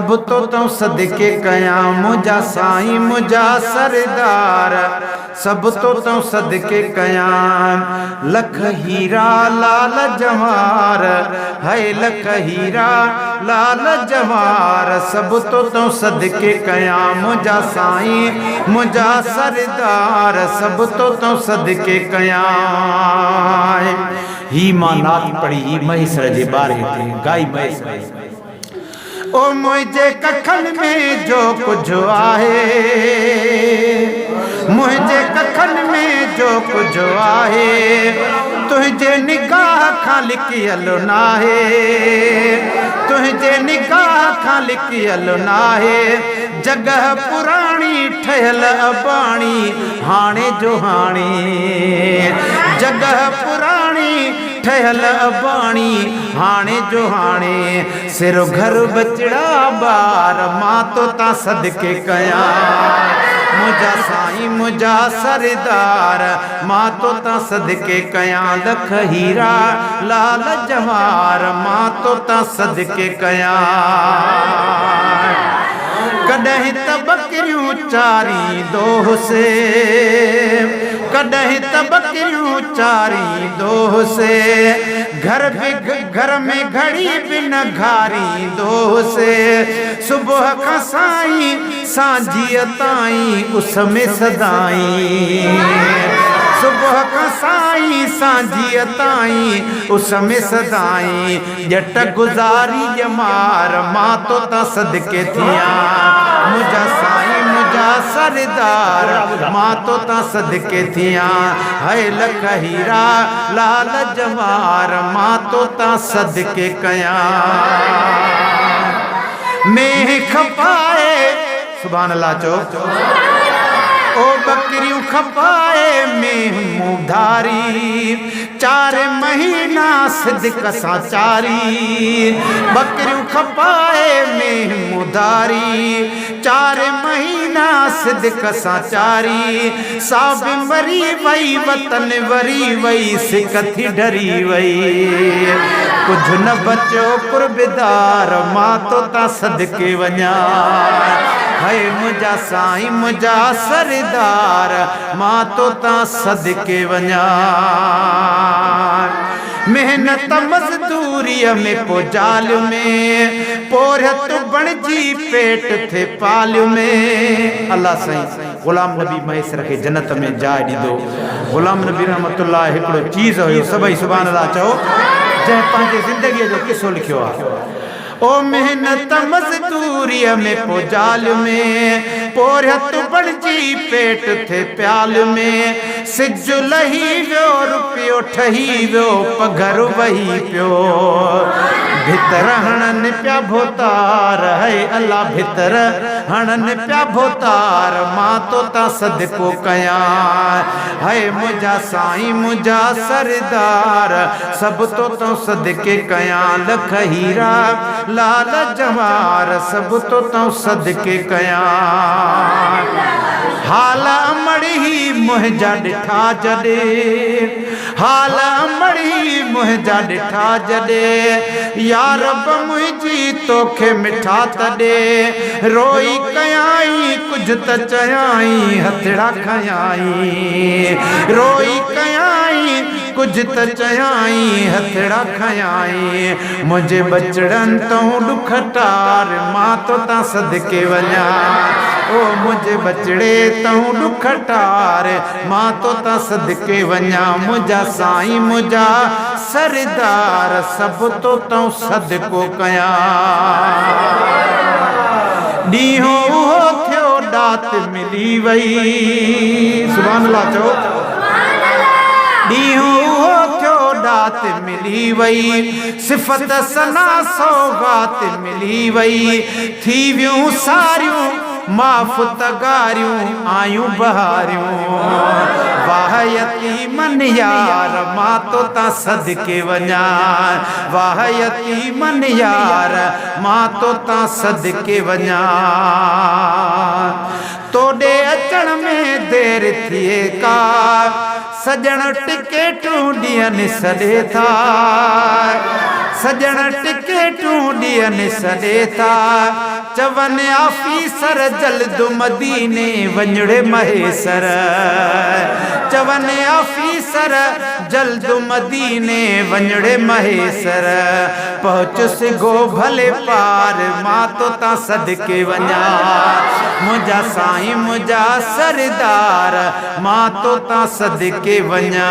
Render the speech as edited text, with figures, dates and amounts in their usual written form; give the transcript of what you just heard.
अब तो सदके कयां मुझा साईं मुझा सरदार सब तो सदके कयां लख हीरा लाल जवार है लख हीरा लाल जवार सब तो सदके कयां मुझा साईं मुझा सरदार सब तो सदके कयां। ही मां नात पढ़ी ही महेश्वर जे बारे ते गाई महेश्वर ओ मुझे कखन में जो कुछ आहे मुझे कखन में जो कुछ आहे तुझे निगाह खां लिखियल नाहे तुझे निगाह खां लिखियल नाहे जगह पुरानी ठहियल अबाणी हाणे जो हाणे जगह पुरानी ठहियल अबाणी हाणे जो हाणे सिरो घर बचड़ा बार मां तो ता सदके कयां मुझा साईं मुझा सरदार मां तो ता सदके कयां लख हीरा लाल जवार मां तो ता सदके कयां। कॾहिं त बकरियूं चारी दोह से कॾहिं त बकरियूं चारी दोह से घर में घड़ी बिन घारी दोह से सुबह खां साईं सांझीअ ताईं उस में सदाईं सुबह का साईं सांझीअ ताईं उस में सदाईं जट गुज़ारी जमार मां तो ता सदके थियां मुझा साईं मुझा सरदार मां तो ता सदके थियां है लख हीरा लाल जवार मां तो ता सदके कयां। में खपाए सुभान अल्लाह चो ओ बकरियूं खपाए में मुधारी 4 महीना सिद्क सां चारी बकरियूं खपाए में मुधारी 4 महीना सिद्क सां चारी साब मरी वई वतन वरी वई सिक थी डरी वई कुछ न बचो कुर्बदार मां तो ता सदके वञा है मुझा साईं मुझा सरदार मां तो ता सदके वञा। मेहनत मजदूरीअ में पोजाल में पोरत बणजी पेट थे पाल में अल्लाह साईं गुलाम नबी महेश्वर के जन्नत में जाए ॾींदो। गुलाम नबी रहमतुल्लाह हिकिड़ो चीज़ हुयो सभई सुभान अल्लाह चओ जंहिं पंहिंजी ज़िंदगीअ जो किस्सो लिखियो आहे। ओ मेहनत मजदूरीअ में पोजाल में पोरत बणजी पेट थे प्याल में सिज लही वियो रुपयो ठही वियो पघर वही पियो भितर हणन पिया भोतार है अल्लाह भितर हणन पिया भोतार मां तो ता सदको कयां है मुझा साईं मुझा सरदार सब तो सदके कयां लख हीरा लाल जवार सब तो सदके कयां। हाल मड़ी मुंहिंजा ॾिठा जॾे हाल मड़ी मुंहिंजा ॾिठा जॾे यार रब मुंहिंजी तोखे मिठा तॾे रोई कयाई कुझु त चयाई हथड़ा खयाई रोई कयाई कुझु त चयाई हथड़ा खयाई मुंहिंजे बचड़नि तूं ॾुख टार मां तो ता सदके वञा ओ मुझे बचड़े तूं ॾुख टार मां तो ता सदके वञा मुझा साईं मुझा सरदार सब तो तूं सदको कयां। ॾींहों उहो थियो ॾात मिली वई सुभान अल्लाह चओ ॾींहों उहो थियो ॾात मिली वई सिफ़त सना सौगात मिली वई थी वियूं सारियूं माफ़ तगारियूं आयूं बहारियूं वाह यतीमन यार मां तो ता सदके वञा वाह यतीमन यार मां तो ता सदके वञा। तोड़े अचण में देर थिए का सजण टिकेटूं ॾियनि सॾे था सजण टिकेटूं ॾियनि सॾे था चवन ऑफिसर जल्द मदीने वञड़े महेसर चवन ऑफिसर जल्द मदीने वञड़े महेसर पहुचुसि गो भले पार मां तो ता सदके वञा मुंहिंजा साईं मुंहिंजा सरदार मां तो ता सदके वञा